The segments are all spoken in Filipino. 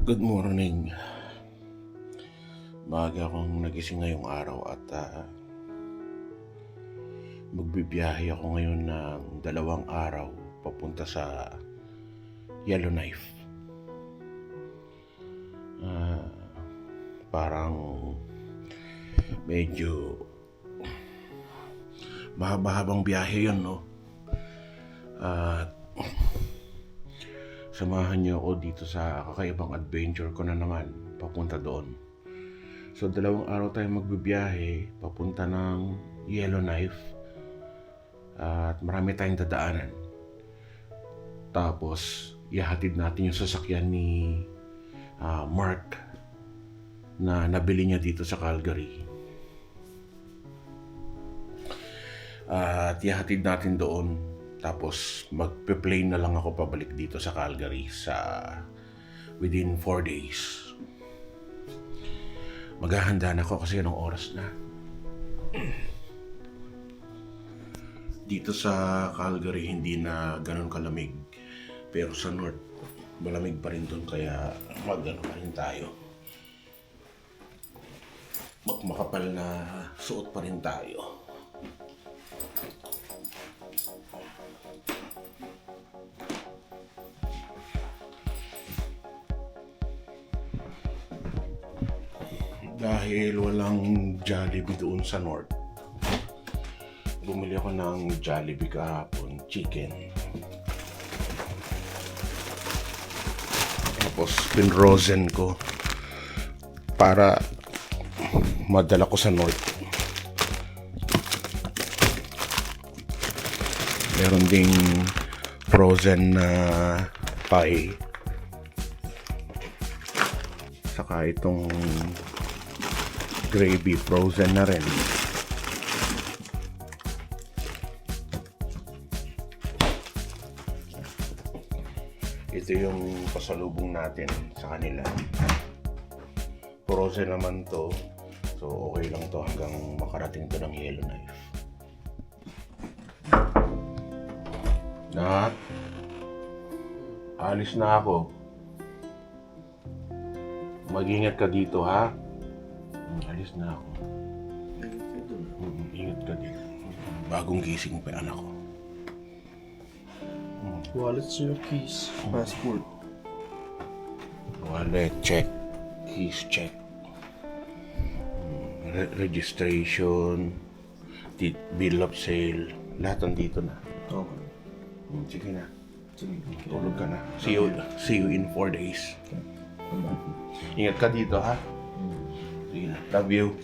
Good morning. Maaga akong nagising ngayong araw at magbibiyahe ako ngayon ng 2 araw papunta sa Yellowknife. Parang medyo mahaba-habang biyahe yun, no? At samahan niyo ako dito sa kakaibang adventure ko na naman papunta doon. So 2 araw tayo magbibiyahe papunta ng Yellowknife at marami tayong dadaanan. Tapos ihahatid natin yung sasakyan ni Mark na nabili niya dito sa Calgary. At ihahatid natin doon. Tapos magpe-plane na lang ako pabalik dito sa Calgary within 4 days. Maghahanda na ako kasi anong oras na. Dito sa Calgary hindi na ganun kalamig. Pero sa North, malamig pa rin doon kaya mag-ano pa rin tayo. Makapal na suot pa rin tayo. Dahil walang Jollibee doon sa North, bumili ako ng Jollibee kahapon, chicken. Tapos pinrozen ko para madala ko sa North. Meron ding frozen na pie. Saka itong gravy frozen na rin. Ito yung pasalubong natin sa kanila. Frozen naman to. So okay lang to hanggang makarating to ng Yellowknife. Na alis na ako. Mag-ingat ka dito, ha? Alis na ako. Ingat ka dito. Bagong gising pa anak ko. Wallet, your keys, passport. Wallet, check. Keys, check. Registration, bill of sale, lahat nandito na. Okay. Sige na. Sige. Tulog ka na. See you in 4 days. Okay. Ingat ka dito, ha? Sige na. Love you.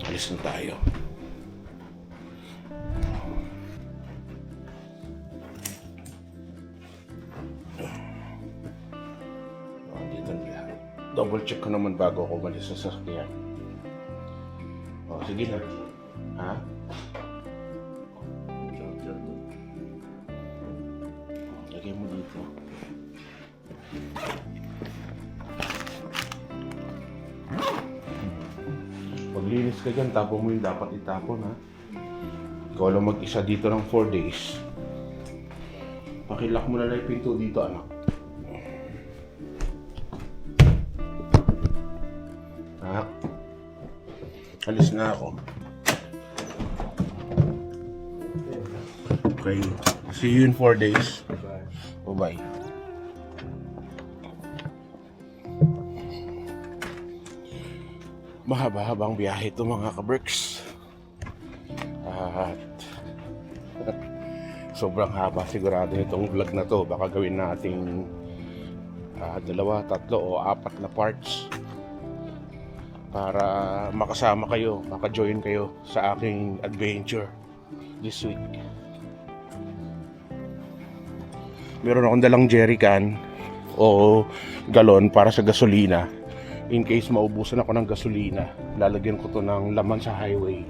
Alis na tayo. Dito na lahat. Double check ko naman bago ako umalis sa sasakyan. Sige na. Ha? Lagay mo dito. Maglinis ka dyan, tapon mo yung dapat itapon, ha? Ikaw lang mag-isa dito ng 4 days. Pakilak mo na lang yung pinto dito, anak. Ha? Alis na ako. Okay. See you in 4 days. Bye-bye. Mahaba-habang biyahe ito mga ka-Berks. At sobrang haba sigurado itong vlog na to. Baka gawin nating 2, 3 o 4 na parts para makasama kayo, maka-join kayo sa aking adventure this week. Meron akong dalang jerrycan o galon para sa gasolina. In case maubusan ako ng gasolina, lalagyan ko to ng laman sa highway.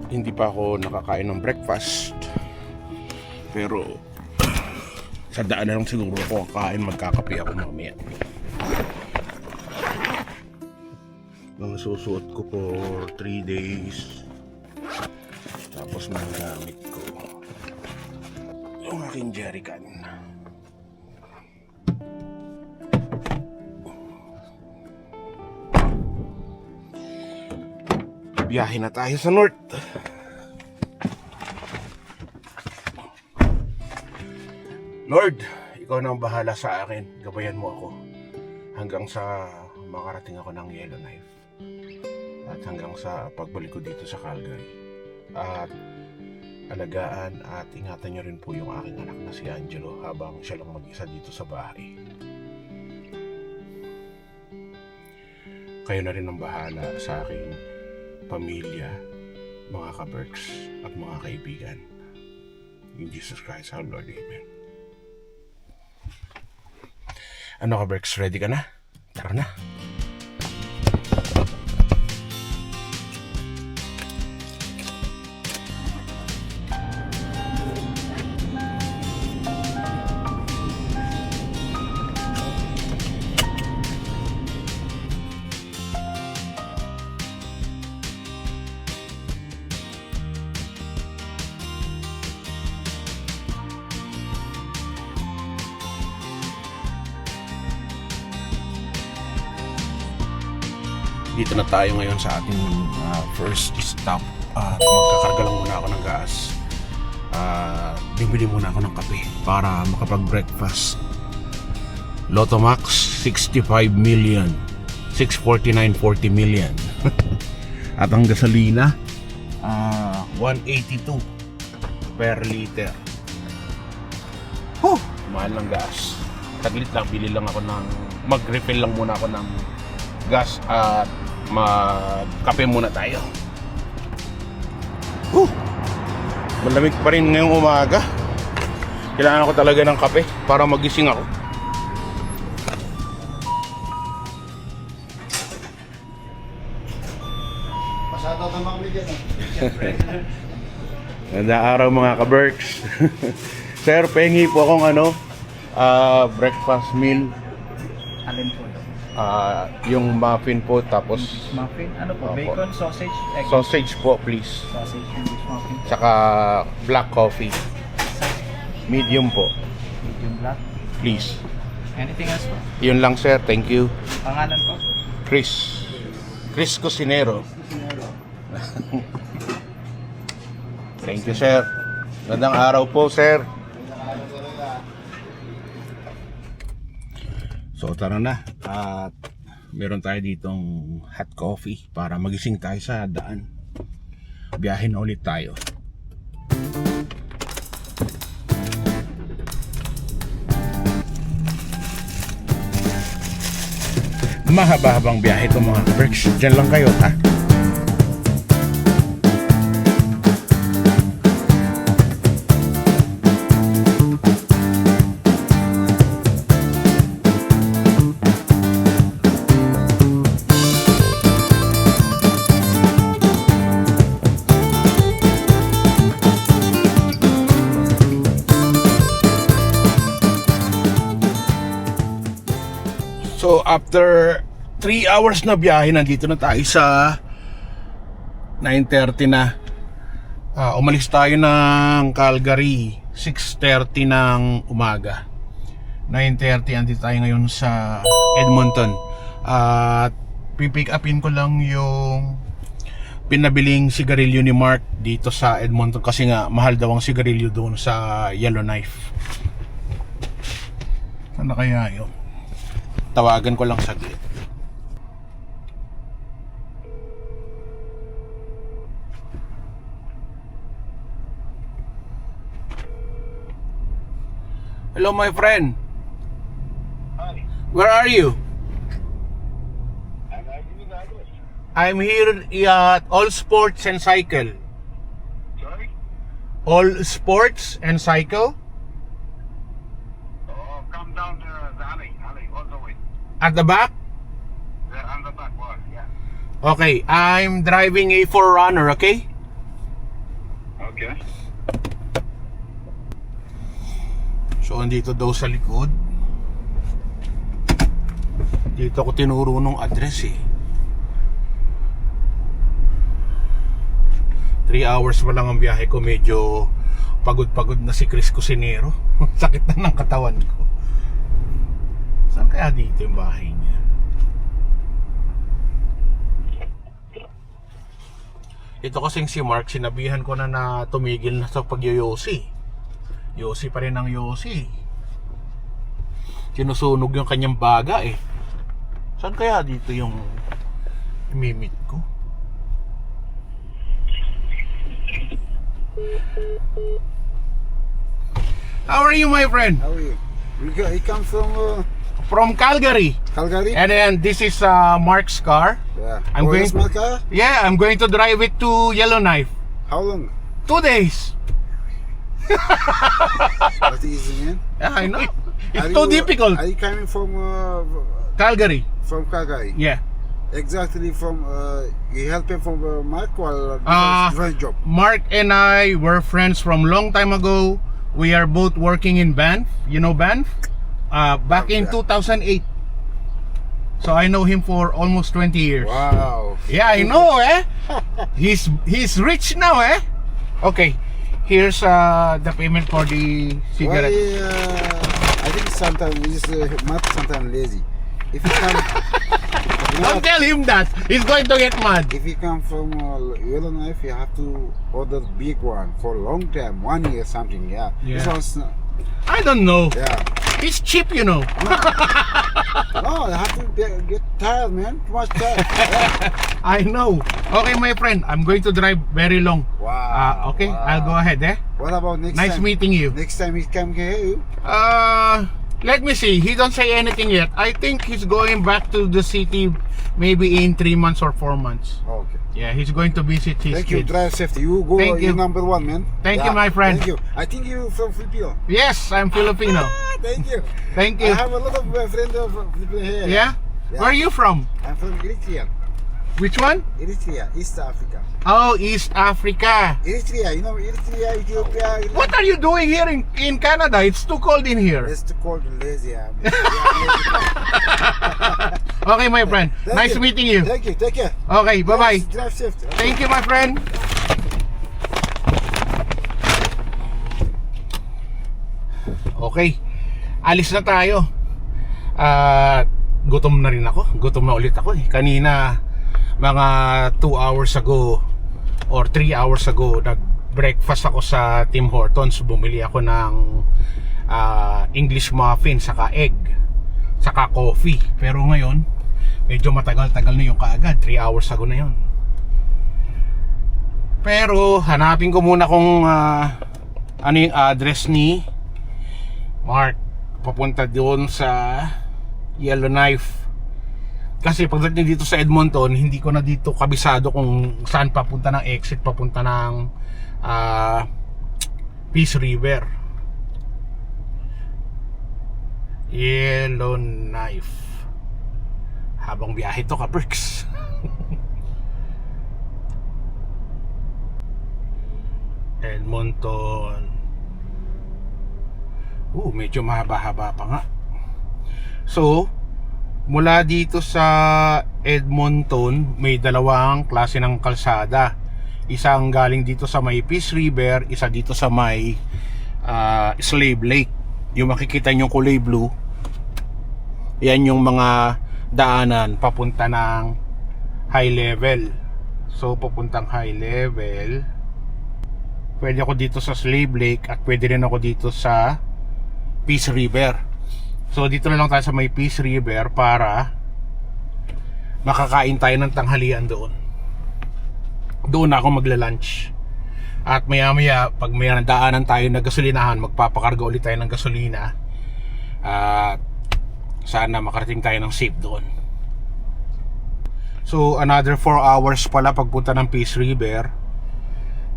Hindi pa ako nakakain ng breakfast. Pero sa daan na lang siguro ako kakain, magkakape ako mamaya. Mga susuot ko for 3 days. Tapos mga gamit ko yung aking jerrycan. Biyahe na tayo sa north. Lord, ikaw na ang bahala sa akin. Gabayan mo ako hanggang sa makarating ako ng Yellowknife at hanggang sa pagbalik ko dito sa Calgary. At alagaan at ingatan niyo rin po yung aking anak na si Angelo habang siya lang mag-isa dito sa bahay. Kayo na rin ang bahala sa aking pamilya, mga ka-Berks at mga kaibigan. In Jesus Christ our Lord, Amen. Ano ka, Berks? Ready ka na? Tara na. Dito na tayo ngayon sa ating first stop. Magkakarga lang muna ako ng gas. Bibili muna ako ng kape para makapag-breakfast. Lotto Max 65 million, 649.40 million. At ang gasolina 182 per liter. Mahal ng gas. Taglit lang, bili lang ako ng mag-refill lang muna ako ng gas at magkape muna tayo. Malamig pa rin ngayong umaga. Kailangan ko talaga ng kape para magising ako. Pasado ka mga dyan. Gandang araw mga ka-Berks. Sir, pengi po akong breakfast meal. Alin po ito? Yung muffin po, tapos Muffin? Ano po? Opo. Bacon, sausage, egg? sausage po please. Sausage, English muffin. Tsaka black coffee. Medium po, Medium black. please. Anything else po? Yun lang sir, thank you. Pangalan po? Chris Cusinero. Thank you sir. Gandang araw po sir. So tara na, at meron tayo ditong hot coffee para magising tayo sa daan. Biyahe na ulit tayo. Mahaba-habang biyahe ito mga ka-Berks. Diyan lang kayo ha. So after 3 hours na biyahe, nandito na tayo sa 9:30 na. Umalis tayo ng Calgary 6:30 ng umaga. 9:30 andito tayo ngayon sa Edmonton. At pipick upin ko lang yung pinabiling sigarilyo ni Mark dito sa Edmonton kasi nga mahal daw ang sigarilyo doon sa Yellowknife. Saan na kaya yun? Tawagan ko lang saglit. Hello my friend. Hi. Where are you? I'm asking the address. I'm here at All Sports and Cycle. Sorry? All Sports and Cycle? Oh, come down the alley, all the way. At the back? There on the back wall, yeah. Okay, I'm driving a 4Runner, okay? Okay. So, andito daw sa likod. Dito ako tinuro nung address eh. 3 hours pa lang ang biyahe ko. Medyo pagod-pagod na si Chris Cusinero. Sakit na ng katawan ko. Saan kaya dito yung bahay niya? Ito kasing si Mark, sinabihan ko na tumigil na sa pagyoyosi. Yosi pa rin ang yosi. Sinusunog yung kanyang baga eh. Saan kaya dito yung imimit ko? How are you, my friend? How are you? He comes from From Calgary. Calgary? And then this is Mark's car. Yeah. I'm going that's my car? Yeah, I'm going to drive it to Yellowknife. How long? 2 days. That's easy, man. Yeah, I know. It's Are too you- difficult. Are you coming Calgary. from Calgary? Yeah. Exactly from you helping from Mark or different job? Mark and I were friends from long time ago. We are both working in Banff. You know Banff? Back in Yeah. 2008. So I know him for almost 20 years. Wow. Yeah, I know, eh? He's rich now, eh? Okay, here's the payment for the Why, cigarette. I think sometimes he's Mark sometimes lazy. If you come, Don't tell him that. He's going to get mad. if you come from Yellowknife, you have to order big one for a long time, 1 year something. Yeah. This Yeah. one's I don't know. yeah. He's cheap, you know. No, you have to get tired, man. Too much tired. Yeah. I know. Okay, my friend. I'm going to drive very long. Wow. Okay, wow. I'll go ahead, eh? What about next Nice time? meeting you. Next time he come here, you? Let me see. He don't say anything yet. I think he's going back to the city maybe in 3 months or 4 months. Okay. Yeah, he's going to visit his Thank you. kids. Drive safety. You go. Thank You're you. number one, man. Thank you, my friend. Thank you. I think you from Filipino. Yes, I'm Filipino. Thank you. Thank I you. have a lot of friends of Filipino here. Yeah? Yeah. Where are you from? I'm from Eritrea. Which one? Eritrea, East Africa. Oh, East Africa. Eritrea, you know Eritrea, Ethiopia. What are you doing here in Canada? It's too cold in here. It's too cold and lazy. Okay, my friend. Thank Nice you. meeting you. Thank you. Take care. Okay, bye-bye. Drive safety. Thank you, my friend. Okay, alis na tayo. Gutom na rin ako. Gutom na ulit ako eh. Kanina, mga 2 hours ago or 3 hours ago, nag-breakfast ako sa Tim Hortons. Bumili ako ng English muffin, saka egg, saka coffee. Pero ngayon, medyo matagal-tagal na yung kaagad. 3 hours ago na yun. Pero hanapin ko muna kung ano yung address ni Mark papunta doon sa Yellowknife. Kasi pagdating dito sa Edmonton, hindi ko na dito kabisado kung saan papunta ng exit, papunta ng Peace River. Yellowknife. Habang biyahe to, ka-perks. Edmonton. Medyo mahaba-haba pa nga. So, mula dito sa Edmonton, may dalawang klase ng kalsada. Isang galing dito sa may Peace River, isa dito sa may Slave Lake. Yung makikita nyo kulay blue, yan yung mga daanan papunta ng high level. So, papuntang high level, pwede ako dito sa Slave Lake at pwede rin ako dito sa Peace River. So dito na lang tayo sa may Peace River para makakain tayo ng tanghalian doon. Doon ako magla-lunch. At maya maya pag may daanan tayo na gasolinahan, magpapakarga ulit tayo ng gasolina. At sana makarating tayo ng safe doon. So another 4 hours pala pagpunta ng Peace River.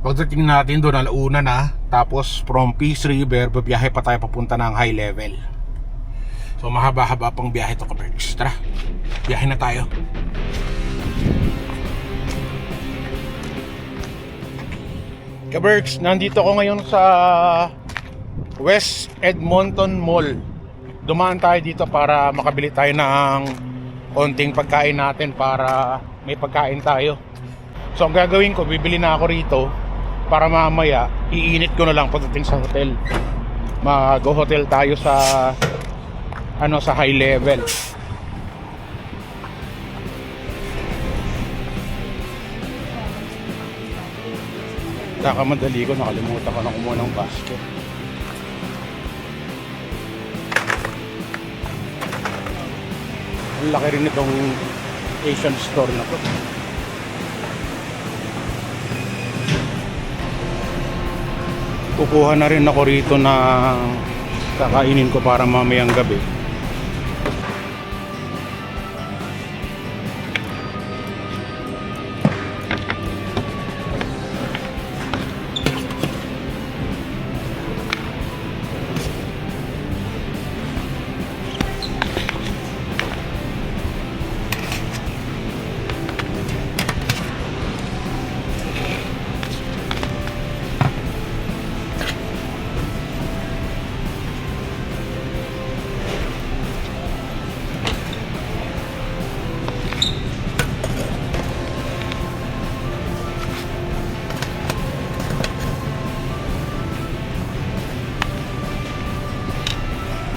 Pagdating natin doon, alauna na. Tapos from Peace River, babiyahe pa tayo papunta ng high level. So mahaba-haba pang biyahe to, ka-Berks. Tara, biyahe na tayo. Ka-Berks, nandito ako ngayon sa West Edmonton Mall. Dumaan tayo dito para makabili tayo ng konting pagkain natin para may pagkain tayo. So ang gagawin ko, bibili na ako rito para mamaya iinit ko na lang pagdating sa hotel. Mag-hotel tayo sa sa high level. Kakamadali ko, nakalimutan ko na kumuha ng basket. Ang laki rin itong Asian store na to. Kukuha na rin ako rito na kakainin ko para mamayang gabi.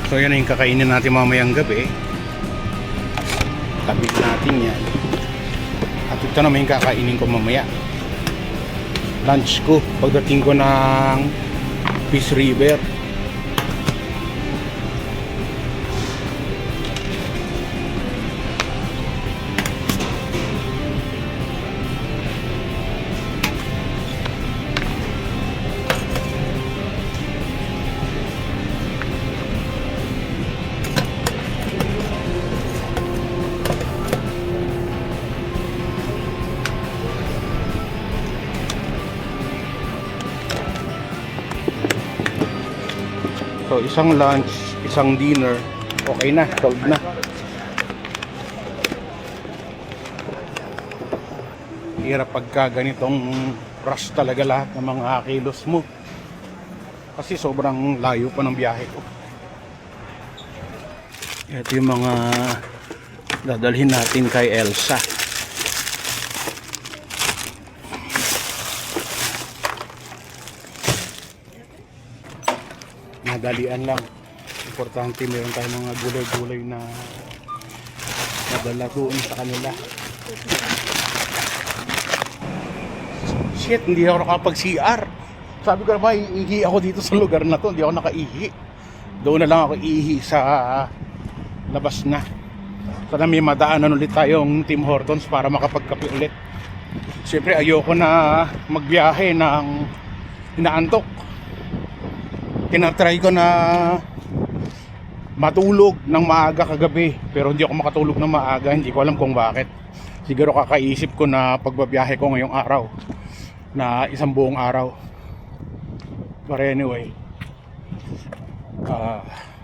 So yan na yung kakainin natin mamayang gabi. Tabi natin yan. At ito naman yung kakainin ko mamaya. Lunch ko pagdating ko ng Peace River. So isang lunch, isang dinner, okay na, solved na. Hirap pagka ganitong rush talaga lahat ng mga kilos mo. Kasi sobrang layo pa ng biyahe ko. Ito yung mga dadalhin natin kay Elsa. Madalian lang. Importante meron tayong mga gulay-gulay na nadala doon sa kanila. Shit, hindi ako nakapag-CR. Sabi ko naman, iihi ako dito sa lugar na to. Hindi ako nakaihi. Doon na lang ako iihi sa labas na. Sana may madaanan ulit tayong Tim Hortons para makapagkape ulit. Siyempre ayoko na magbiyahe ng inaantok. Tinatry ko na matulog ng maaga kagabi, pero hindi ako makatulog ng maaga. Hindi ko alam kung bakit. Siguro kakaisip ko na pagbabiyahe ko ngayong araw na isang buong araw. But anyway,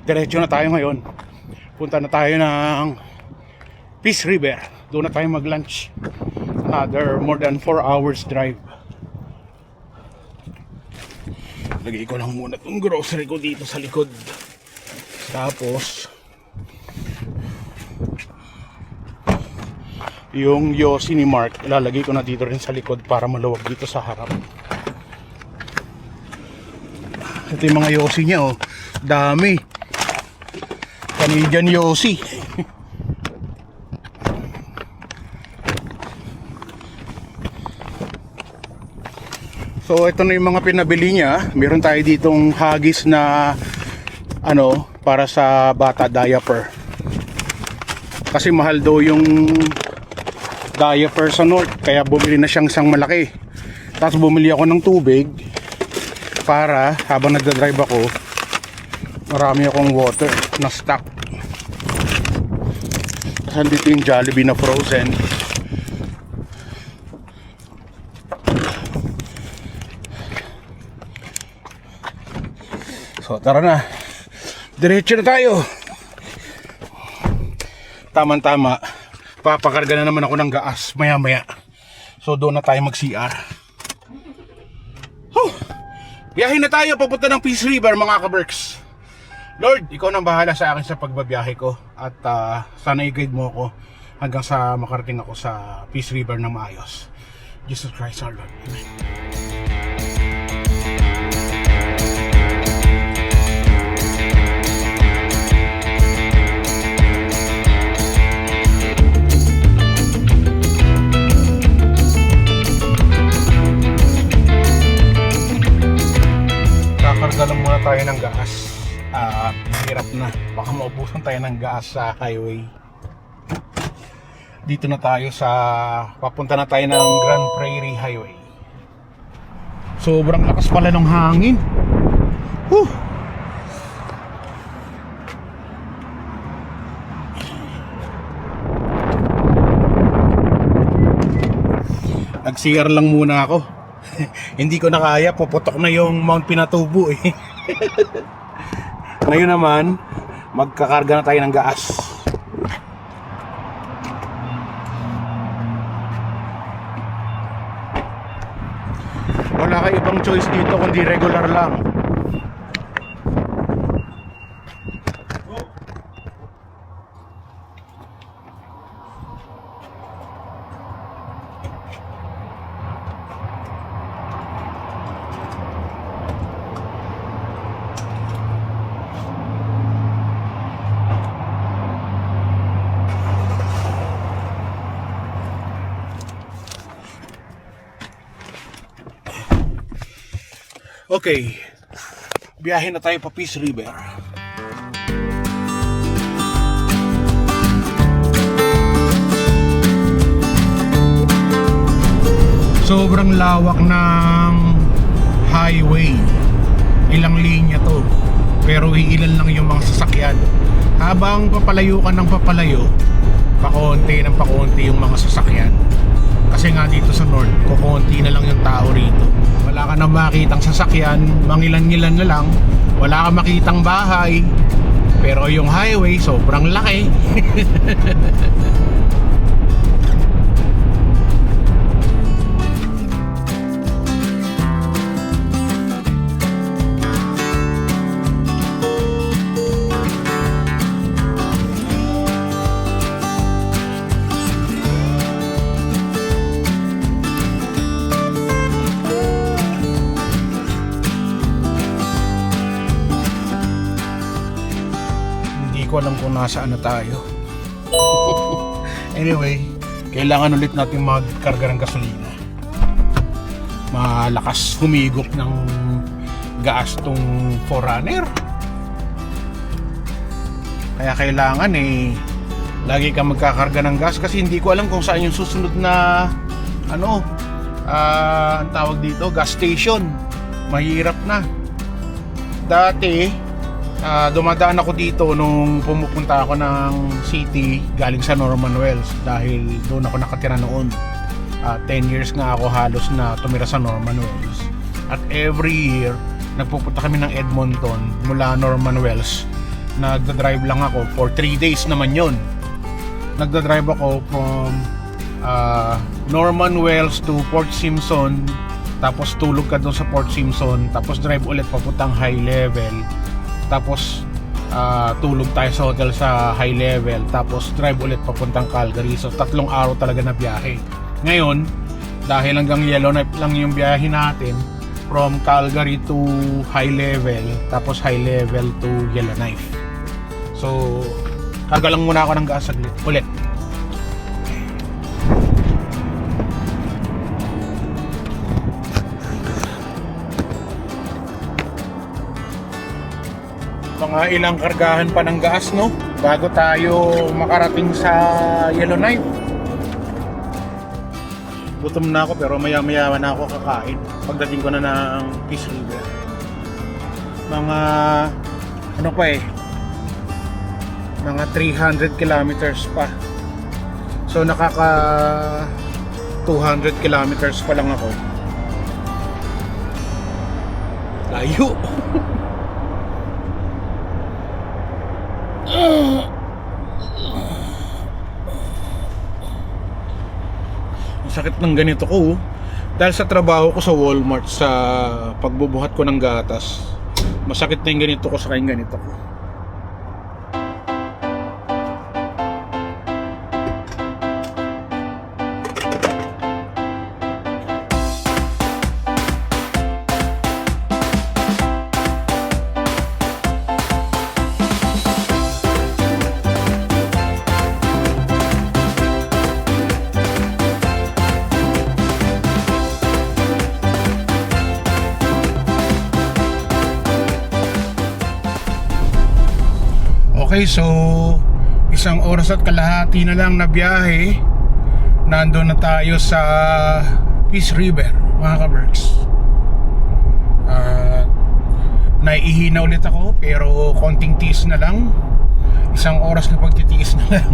diretso na tayo ngayon. Punta na tayo ng Peace River. Doon na tayo mag-lunch. Another more than 4 hours drive. Lagay ko lang muna itong grocery ko dito sa likod. Tapos yung yosi ni Mark ilalagay ko na dito rin sa likod para maluwag dito sa harap. Ito yung mga yosi niya, oh. Dami. Canadian yosi. So ito na yung mga pinabili niya. Meron tayo ditong hagis na para sa bata diaper. Kasi mahal daw yung diaper sa North, kaya bumili na siyang isang malaki. Tapos bumili ako ng tubig para habang nagdadrive ako, marami akong water na stock. Tapos andito yung Jollibee na frozen. So tara na, diretso na tayo. Tama-tama, papakarga na naman ako ng gas maya-maya. So doon na tayo mag-CR. Biyahe na tayo, papunta ng Peace River mga ka-Berks. Lord, ikaw nang bahala sa akin sa pagbabiyahe ko. At sana i-guide mo ako hanggang sa makarating ako sa Peace River na maayos. Jesus Christ our Lord. Amen. Karga lang muna tayo ng gas. Hirap na. Baka maubusan tayo ng gas sa highway. Dito na tayo sa... Papunta na tayo ng Grand Prairie Highway. Sobrang lakas pala ng hangin. Whew! Nag-CR lang muna ako. Hindi ko na kaya, puputok na yung Mount Pinatubo eh. Ngayon naman, magkakarga na tayo ng gas. Wala ka ibang choice dito kundi regular lang. Okay, biyahe na tayo pa Peace River. Sobrang lawak ng highway. Ilang linya to, pero iilan lang yung mga sasakyan. Habang papalayo ka ng papalayo, pakonti ng pakonti yung mga sasakyan. Kasi nga dito sa north, kukunti na lang yung tao rito. Wala ka na makitang sasakyan, mangilan-ngilan na lang. Wala ka makitang bahay. Pero yung highway, sobrang laki. Ko alam kung nasaan na tayo. Anyway, kailangan ulit natin magkarga ng gasolina. Malakas humigop ng gas tong Forerunner. Kaya kailangan lagi ka magkakarga ng gas kasi hindi ko alam kung saan yung susunod na ang tawag dito, gas station. Mahirap na. Dati dumadaan ako dito nung pumupunta ako ng city galing sa Norman Wells dahil doon ako nakatira noon. 10 years nga ako halos na tumira sa Norman Wells. At every year, nagpupunta kami ng Edmonton mula Norman Wells. Nagda-drive lang ako for 3 days naman yon. Nagda-drive ako from Norman Wells to Port Simpson, tapos tulog ka doon sa Port Simpson, tapos drive ulit papuntang High Level. Tapos tulog tayo sa hotel sa High Level. Tapos drive ulit papuntang Calgary. So 3 araw talaga na biyahe. Ngayon, dahil hanggang Yellowknife lang yung biyahe natin, from Calgary to High Level, tapos High Level to Yellowknife. So karga lang muna ako ng gas saglit ulit. Mga ilang kargahan pa ng gas bago tayo makarating sa Yellowknife. Gutom na ako pero maya-maya na ako kakain pagdating ko na ng Peace River. Mga mga 300 kilometers pa. So nakaka 200 kilometers pa lang ako. Layo. Sakit ng ganito ko dahil sa trabaho ko sa Walmart sa pagbubuhat ko ng gatas. Masakit na yung ganito ko sa kayong ganito ko. Okay, so isang oras at kalahati na lang na biyahe. Nandun na tayo sa Peace River, mga ka-Berks. Naiihi na ulit ako, pero konting tiis na lang. Isang oras na pagtitiis na lang.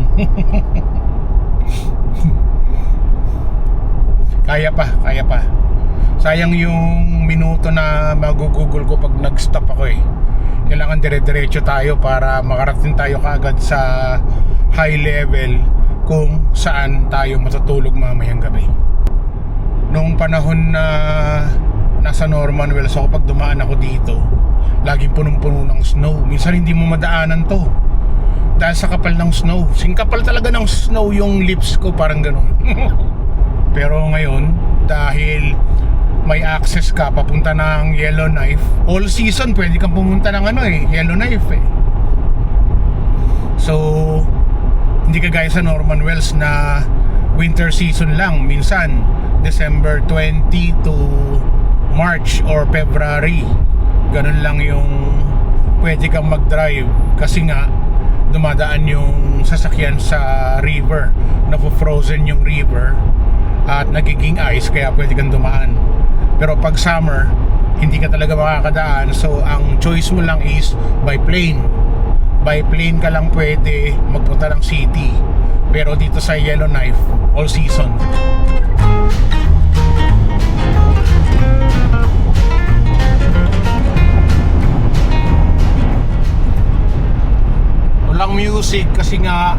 Kaya pa. Sayang yung minuto na magugugol ko pag nag-stop ako eh. Kailangan dire-diretso tayo para makarating tayo kaagad sa high level kung saan tayo matutulog mamayang gabi. Noong panahon na nasa Norman Wells ako, pag dumaan ako dito, laging punong-puno ng snow. Minsan hindi mo madaanan to dahil sa kapal ng snow. Singkapal talaga ng snow yung lips ko, parang ganun. Pero ngayon, dahil may access ka papunta ng Yellowknife, all season pwede kang pumunta ng Yellowknife eh. So hindi kagaya sa Norman Wells na winter season lang. Minsan December 20 to March or February, ganun lang yung pwede kang mag-drive, kasi nga dumadaan yung sasakyan sa river, na-frozen yung river at nagiging ice, kaya pwede kang dumaan. Pero pag summer, hindi ka talaga makakadaan. So ang choice mo lang is by plane. By plane ka lang pwede magpunta ng city. Pero dito sa Yellowknife, all season. Walang music kasi nga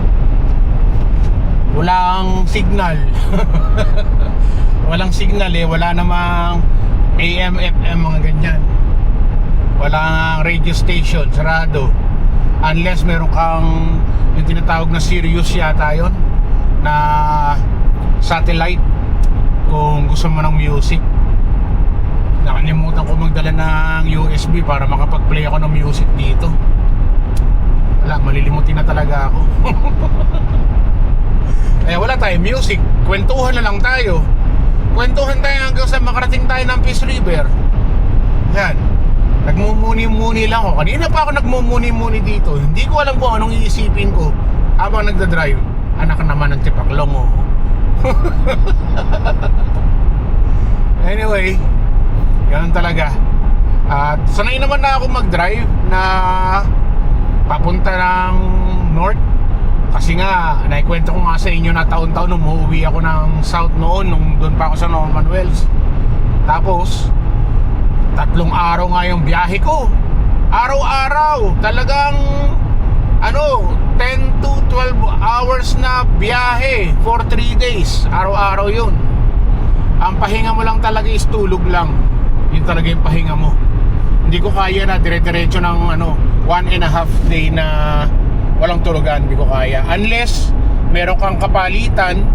walang signal. Walang signal eh, wala namang AM, FM, mga ganyan. Walang radio station, sarado. Unless meron kang yung tinatawag na Sirius yata yun, na satellite, kung gusto mo ng music. Nakalimutan ko magdala ng USB para makapag-play ako ng music dito. Wala, malilimutin na talaga ako. Eh wala tayong music, kwentuhan na lang tayo. Kwentuhan tayo hanggang sa makarating tayo ng Peace River. Yan, nagmumuni-muni lang ako. Kanina pa ako nagmumuni-muni dito. Hindi ko alam kung anong iisipin ko habang nagdadrive. Anak naman ng tipaklong oh. Anyway, ganun talaga. At sanay naman na ako mag-drive na papunta ng north. Kasi nga, naikwento ko nga sa inyo na taon-taon umuwi ako ng south noon, nung doon pa ako sa Norman Wells. Tapos 3 araw nga yung biyahe ko. Araw-araw, talagang 10 to 12 hours na biyahe for 3 days. Araw-araw yun. Ang pahinga mo lang talaga is tulog lang. Yun talaga yung pahinga mo. Hindi ko kaya na dire-diretso ng 1.5 day na walang tulugan. Hindi ko kaya. Unless meron kang kapalitan,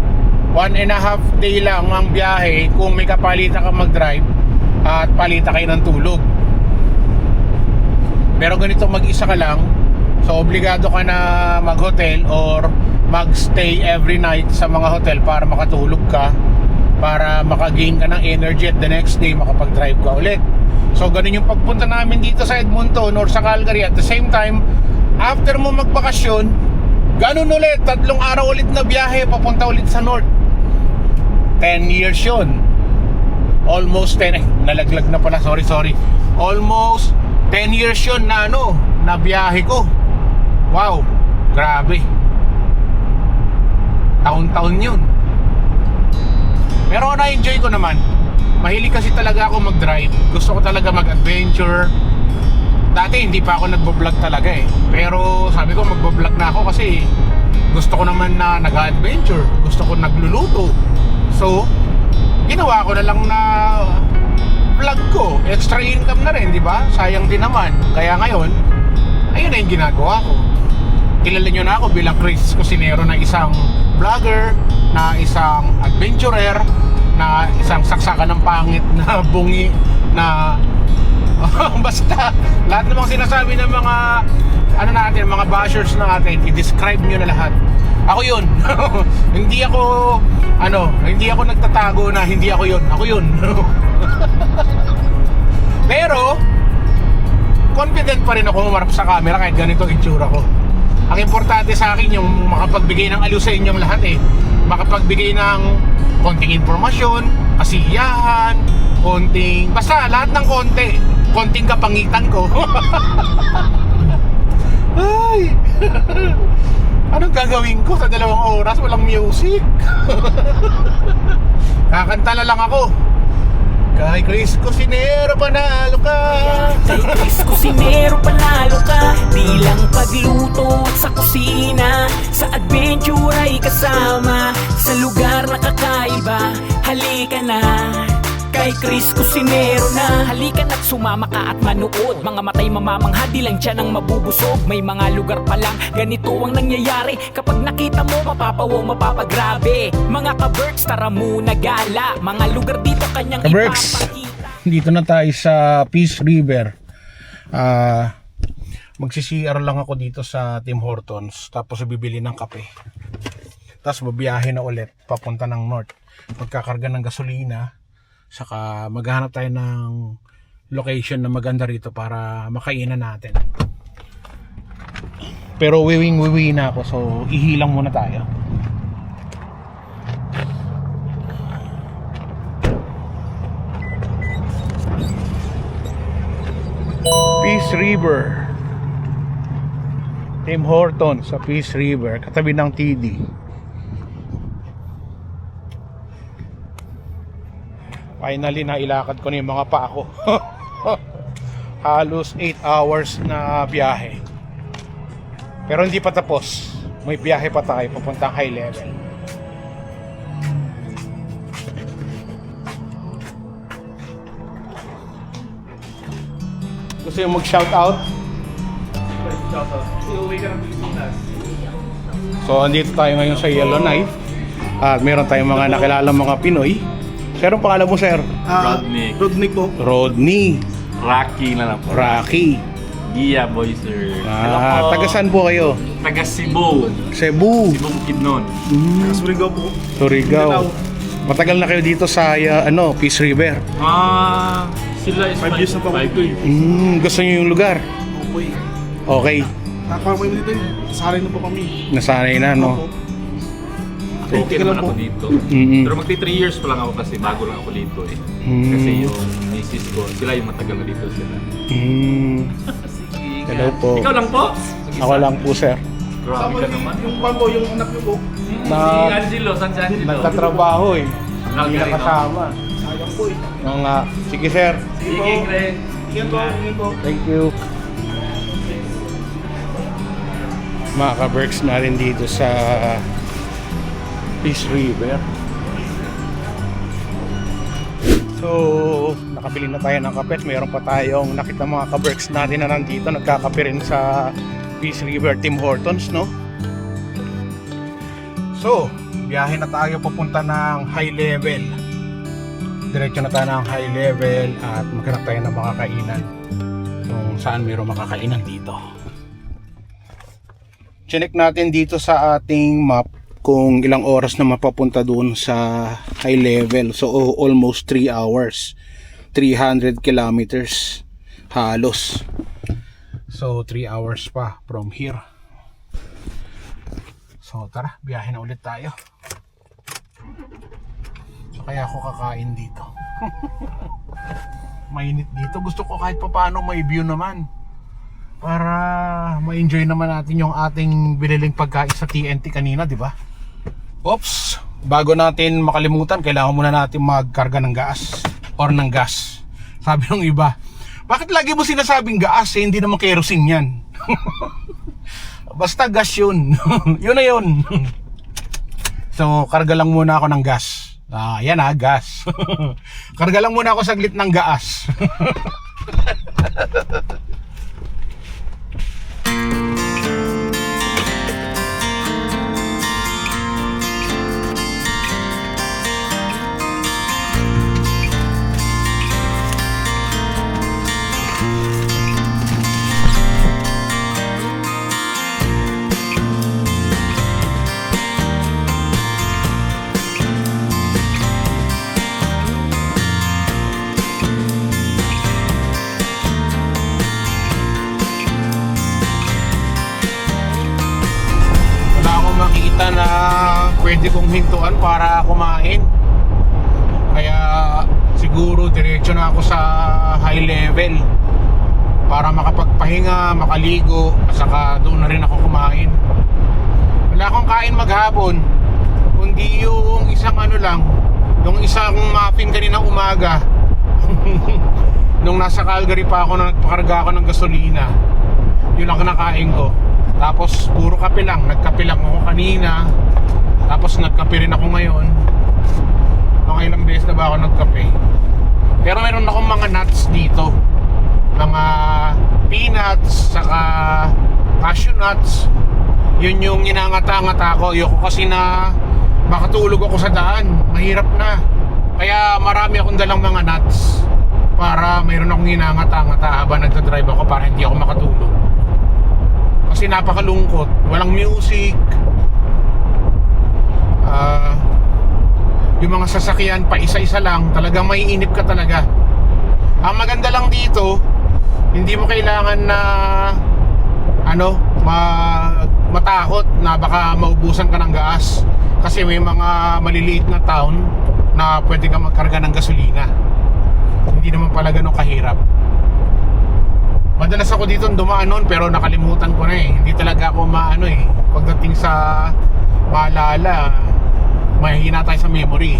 1.5 day lang ang biyahe kung may kapalitan kang mag-drive at palita kayo ng tulog. Pero ganito mag-isa ka lang, so obligado ka na mag-hotel or mag-stay every night sa mga hotel para makatulog ka, para makagain ka ng energy at the next day makapag-drive ka ulit. So ganun yung pagpunta namin dito sa Edmonton or sa Calgary. At the same time, after mo magbakasyon, ganun ulit, 3 araw ulit na biyahe papunta ulit sa north. 10 years yun. Almost 10, nalaglag na pala, sorry. Almost 10 years yun na na biyahe ko. Wow, grabe. Taon-taon yun. Pero na-enjoy ko naman. Mahilig kasi talaga ako mag-drive. Gusto ko talaga mag-adventure. Dati hindi pa ako nagbo-vlog talaga eh. Pero sabi ko magbo-vlog na ako kasi gusto ko naman na nag-adventure. Gusto ko nagluluto. So, ginawa ko na lang na vlog ko. Extra income na rin, di ba? Sayang din naman. Kaya ngayon, ayun na yung ginagawa ko. Kilala nyo na ako bilang Chris Cusinero, na isang vlogger, na isang adventurer, na isang saksakan ng pangit na bungi, na basta lahat namang sinasabi ng mga mga bashers natin, i-describe nyo na lahat. Ako yun. Hindi ako nagtatago na hindi ako yun. Ako yun. Pero confident pa rin ako humarap sa camera kahit ganito itsura ko. Ang importante sa akin yung makapagbigay ng aliw sa inyong lahat eh. Makapagbigay ng konting informasyon, kasiyahan, konting, basta lahat ng konting kapangitan ko. Ay! Anong gagawin ko sa 2 oras? Walang music. Kakanta na lang ako. Kay Chris Cusinero panalo ka. Kay Chris Cusinero panalo ka. Di lang pagluto at sa kusina, sa adventure ay kasama. Sa lugar na kakaiba, halika na. Kay Chris Cusinero na. Halika na't sumama ka at manood. Mga matay mamamangha, di lang tiyan ang mabubusog. May mga lugar pa lang, ganito ang nangyayari. Kapag nakita mo, mapapawaw, mapapagrabe. Mga ka-Berks, tara muna gala. Mga lugar dito kanyang Ka-Berks, ipapakita. dito na tayo sa Peace River. Magsi-CR lang ako dito sa Tim Hortons. Tapos bibili ng kape. Tapos babiyahe na ulit papunta ng north. Magkakarga ng gasolina. Saka maghanap tayo ng location na maganda rito para makainan natin. Pero wiwi na ako, so ihilang muna tayo. Peace River, Tim Hortons sa Peace River, katabi ng TD. Finally, nailakad ko na yung mga paa ko. Halos 8 hours na biyahe. Pero hindi pa tapos. May biyahe pa tayo papuntang high level. Gusto yung mag-shout out? So, andito tayo ngayon sa Yellowknife. At meron tayong mga nakilala mga Pinoy. Sir, ang pangalan mo, sir? Rodney po. Rodney. Rocky na lang po. Rocky. Gia boy sir. Taga saan po kayo? Taga Cebu. Cebu. Cebu Bukidnon. Surigao po. Surigao. Matagal na kayo dito sa Peace River. Sila is 5 years na po. 5 years. Gusto niyo yung lugar? Opo. Okay. Nakakawin mo dito. Saray na po kami. Nasanay na, no? Okay naman ako dito. Mm-mm. Pero magti 3 years pa lang ako kasi bago lang ako dito eh. Mm. Kasi yung misis ko, sila yung matagal na dito sila. Hello po. Ikaw lang po? Ako lang po, sir. Grabe ka naman. Yung pambo, yung anak niyo po. Si Angelo, saan si Angelo? Nagtatrabaho eh. Hindi Calgary, nakasama. Sayang po eh. Mga, sige, sir. Sige, Greg. Ingat po, ingat po. Thank you. Mga ka-Berks na rin dito sa Peace River. So, nakabili na tayo ng kape at mayroon pa tayong nakita mga ka-Berks natin na nandito nagkakape rin sa Peace River Tim Hortons, no? So, biyahe na tayo papunta ng high level. Diretso na tayo ng high level at maghanap tayo ng makakainan kung saan mayroong makakainan dito. Chinek natin dito sa ating map kung ilang oras na mapapunta doon sa high level. So almost 3 hours, 300 kilometers halos. So 3 hours pa from here. So tara, biyahe na ulit tayo. So kaya ako kakain dito. Mainit dito. Gusto ko kahit pa paano may view naman, para ma-enjoy naman natin yung ating biniling pagkain sa TNT kanina, di ba? Oops, bago natin makalimutan, kailangan muna natin magkarga ng gas or ng gas. Sabi ng iba, bakit lagi mo sinasabing gas eh, hindi naman kerosene yan. Basta gas yun. Yun na yun. So, karga lang muna ako ng gas. Yan gas. Karga lang muna ako saglit ng gas. pwede kong hintuan para kumain. Kaya siguro diretso na ako sa high level para makapagpahinga, makaligo, at saka doon na rin ako kumain. Wala akong kain maghapon, kundi yung isang ano lang, yung isang muffin kanina umaga. Nung nasa Calgary pa ako, na nagpakarga ako ng gasolina, yun ang kinakain ko. Tapos puro kape lang, nagkape lang ako kanina, tapos nagkape rin ako ngayon. Mga ilang beses na ba ako nagkape. Pero meron akong mga nuts dito, mga peanuts, saka cashew nuts. Yun yung inangata-ngata ko. Ayoko kasi na makatulog ako sa daan, mahirap na. Kaya marami akong dalang mga nuts para mayroon akong inangata-ngata habang nagdadrive ako, para hindi ako makatulog. Kasi napakalungkot, walang music. Yung mga sasakyan pa isa-isa lang, talagang maiinip ka talaga. Ang maganda lang dito, hindi mo kailangan na matakot na baka maubusan ka ng gas, kasi may mga maliliit na town na pwede ka magkarga ng gasolina. Hindi naman pala ganun kahirap. Madalas ako dito dumaan noon, pero nakalimutan ko na eh. Hindi talaga ako pagdating sa maalala, mahihina tayo sa memory.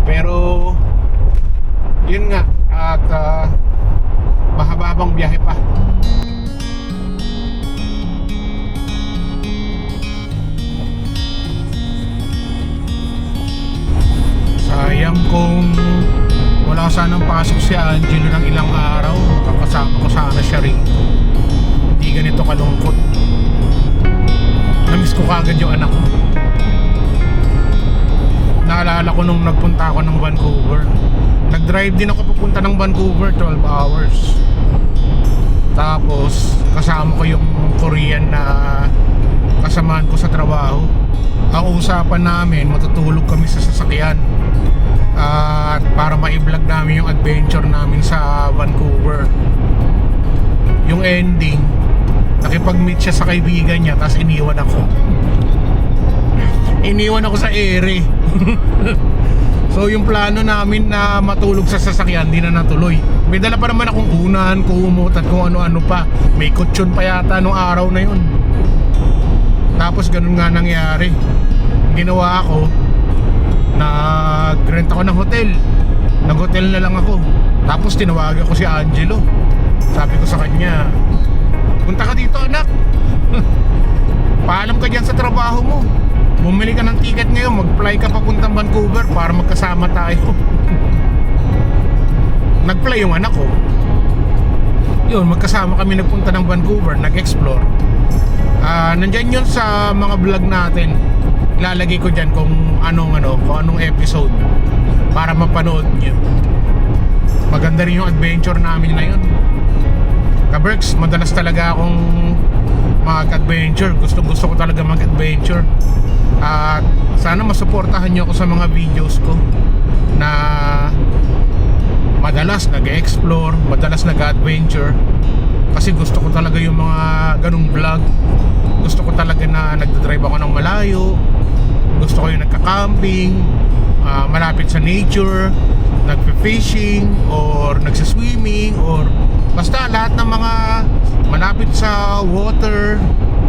Pero yun nga, at mahaba-habang biyahe pa. Sayang kung wala sanang pasok si Angelo ng ilang araw, makakasama ko sana siya rito. Hindi ganito kalungkot. Namiss ko kagad yung anak ko. Naalala ko nung nagpunta ako ng Vancouver. Nag-drive din ako papunta ng Vancouver, 12 hours. Tapos kasama ko yung Korean na kasamahan ko sa trabaho. Ang usapan namin, matutulog kami sa sasakyan at para ma-vlog namin yung adventure namin sa Vancouver. Yung ending, nakipag-meet siya sa kaibigan niya, tapos iniwan ako. Iniwan ako sa ere. So yung plano namin na matulog sa sasakyan, di na natuloy. May dala pa naman akong unan, kumot at kung ano-ano pa. May kutsyon pa yata nung araw na yun. Tapos ganun nga nangyari. Ginawa ako, nag-rent ako ng hotel. Nag-hotel na lang ako. Tapos tinawagan ko si Angelo. Sabi ko sa kanya, punta ka dito anak. Paalam ka dyan sa trabaho mo. Bumili ka ng ticket ngayon, mag-fly ka papuntang Vancouver para magkasama tayo. Nag-fly yung anak ko. Yun, magkasama kami nagpunta ng Vancouver, nag-explore. Nandyan yun sa mga vlog natin. Ilalagay ko dyan kung anong episode para mapanood nyo. Maganda rin yung adventure namin na yun. Kaberks, madalas talaga akong mag-adventure. Gusto ko talaga mag-adventure. At sana masuportahan nyo ako sa mga videos ko na madalas nag-explore, madalas nag-adventure. Kasi gusto ko talaga yung mga ganung vlog. Gusto ko talaga na nagdadrive ako ng malayo. Gusto ko yung nagka-camping, malapit sa nature, nagpe-fishing or nagsaswimming, or basta lahat ng mga malapit sa water,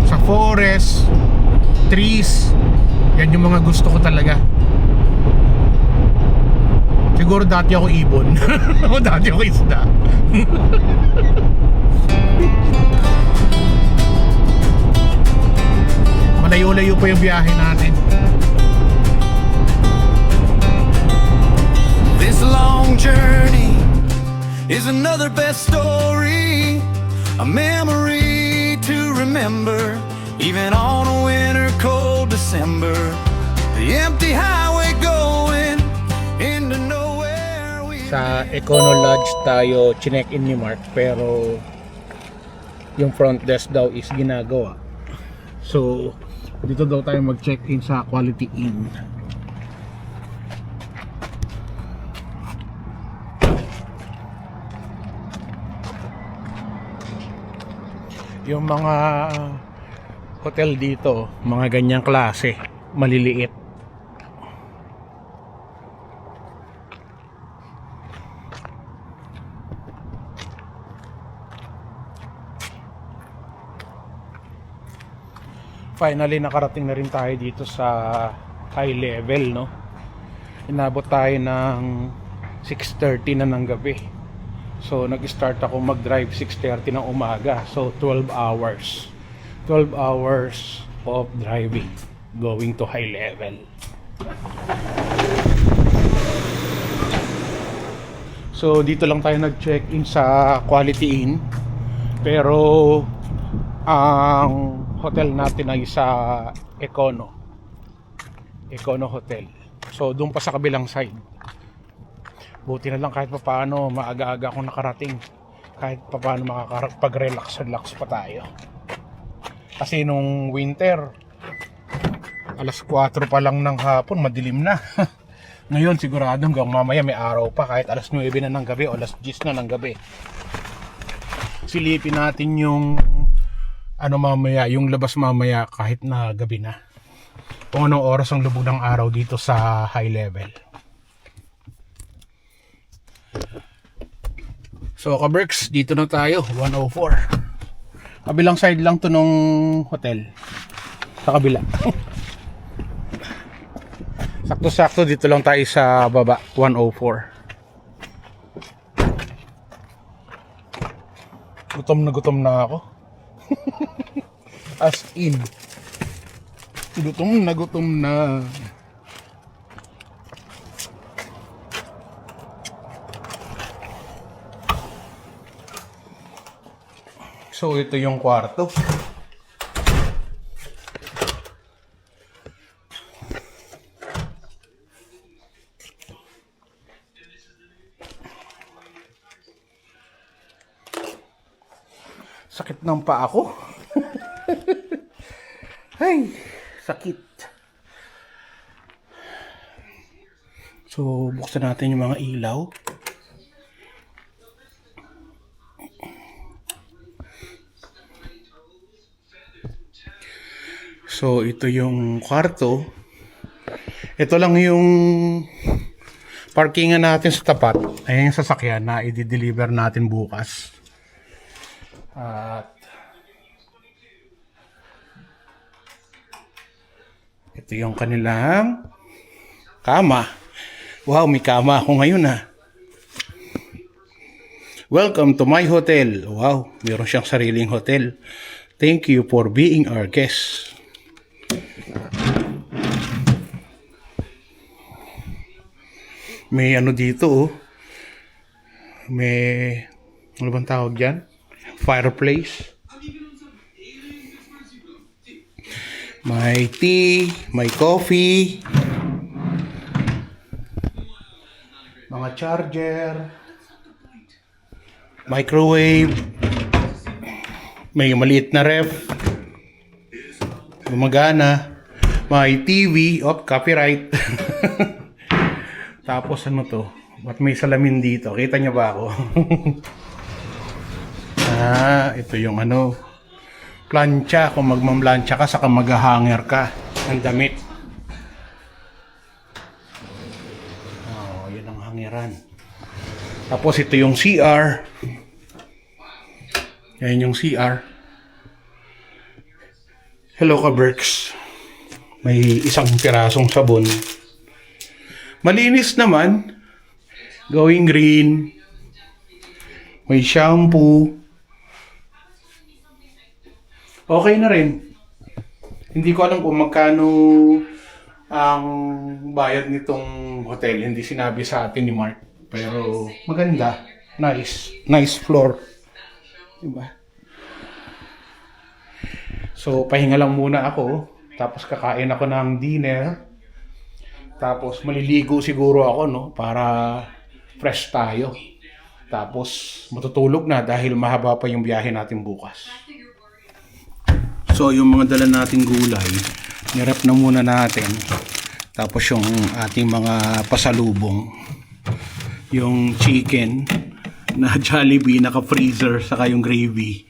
sa forest, trees. Yan yung mga gusto ko talaga. Siguro dati ako ibon. Dati ako isda. Malayo-layo pa yung biyahe natin. This long journey is another best story, a memory to remember, even on a winter cold December. The empty highway going into nowhere. Sa Econo Lodge tayo chinek-in ni Mark, pero yung front desk daw is ginagawa. So dito daw tayo mag-check-in sa Quality Inn. Yung mga hotel dito, mga ganyang klase. maliliit. Finally, nakarating na rin tayo dito sa high level, no? Inabot tayo ng 6:30 na ng gabi. So, nag-start ako mag-drive 6:30 ng umaga. So, 12 hours. 12 hours of driving going to high level. So, dito lang tayo nag-check-in sa Quality Inn. Pero, ang hotel natin ay sa Econo Hotel. So doon pa sa kabilang side. Buti na lang kahit papaano maaga-aga akong nakarating. Kahit papaano makakapag-relax pa tayo. Kasi nung winter, alas 4 pa lang ng hapon, madilim na. Ngayon sigurado hanggang mamaya may araw pa kahit alas 9 na ng gabi o alas 10 na ng gabi. Silipin natin yung mamaya, yung labas mamaya kahit na gabi na. Kung anong oras ang lubog ng araw dito sa high level. So kaberks, dito na tayo, 104. Kabilang side lang to nung hotel. Sa kabila. Sakto-sakto dito lang tayo sa baba, 104. Gutom na ako. As in, gutom na. So ito yung kwarto. Sakit ng paa ko. Ay, sakit. So, buksan natin yung mga ilaw. So, ito yung kwarto. Ito lang yung parkingan natin sa tapat. Ayan yung sasakyan na i-deliver natin bukas. At ito yung kanilang kama. Wow, may kama ako ngayon ha. Welcome to my hotel. Wow, meron siyang sariling hotel. Thank you for being our guest. May ano dito oh. May ano bang tawag dyan? Fireplace. May tea, may coffee, mga charger, microwave, may maliit na ref, gumagana, may TV, copyright. Tapos ano to? Ba't may salamin dito? Kita niyo ba ako? Ito yung plancha. Kung magmamlansya ka, saka mag-hanger ka ng damit. Yan ang hangeran. Tapos ito yung CR. Yan yung CR. Hello ka-Berks. May isang pirasong sabon. Malinis naman. Going green. May shampoo. Okay na rin. Hindi ko alam kung magkano ang bayad nitong hotel. Hindi sinabi sa atin ni Mark. Pero maganda. Nice. Nice floor. Diba? So, pahinga lang muna ako. Tapos kakain ako ng dinner. Tapos maliligo siguro ako, no? Para fresh tayo. Tapos matutulog na dahil mahaba pa yung biyahe natin bukas. So yung mga dala nating gulay, nirep na muna natin. Tapos yung ating mga pasalubong, yung chicken na Jollibee, naka-freezer, saka yung gravy.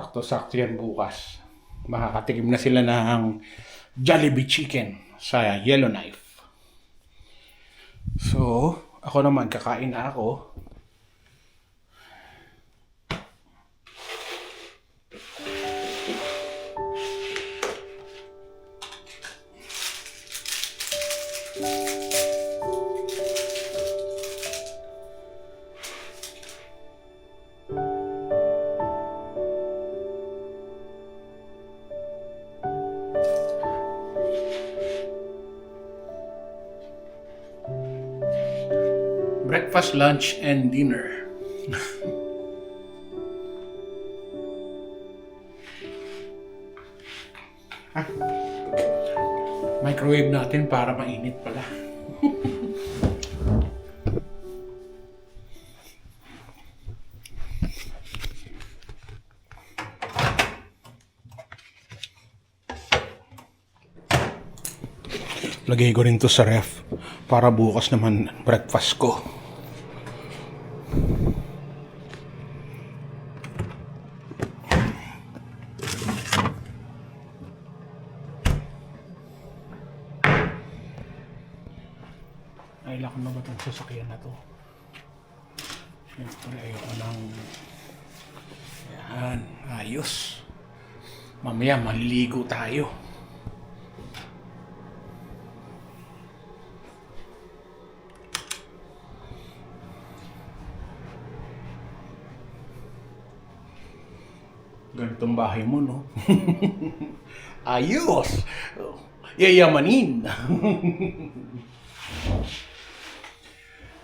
sakto-sakto yan bukas. Makakatikim na sila ng Jollibee chicken sa Yellowknife. So, ako naman, kakain na ako. Breakfast, lunch, and dinner. Microwave natin para mainit pala. Lagay ko rin to sa ref para bukas naman breakfast ko. Ay, lako na ba itong sasakyan na to? Siyempre, ayoko ng... Yan, ayos. Mamaya, maliligo tayo. Ganitong bahay mo, no? Ayos! Yayamanin!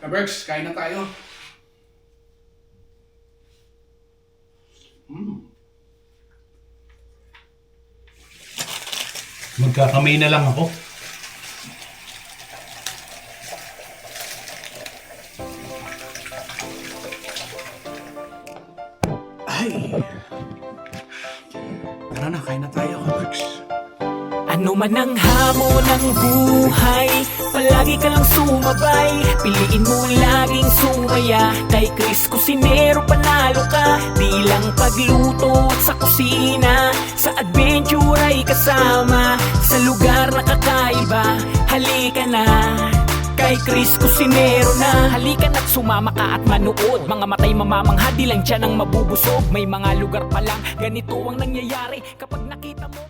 Berks, kain na tayo. Magkakamay na lang ako. Ay! Tara na, kain na tayo, Berks. Ano man ang hamon ng buhay, palagi ka lang sumabay. Piliin mo laging sumaya. Kay Chris Cusinero panalo ka. Di lang pagluto at sa kusina, sa adventure ay kasama. Sa lugar na kakaiba, halika na. Kay Chris Cusinero na. Halika na't sumama ka at manood. Mga matay mamamangha, di lang dyan ang mabubusog. May mga lugar pa lang ganito ang nangyayari. Kapag nakita mo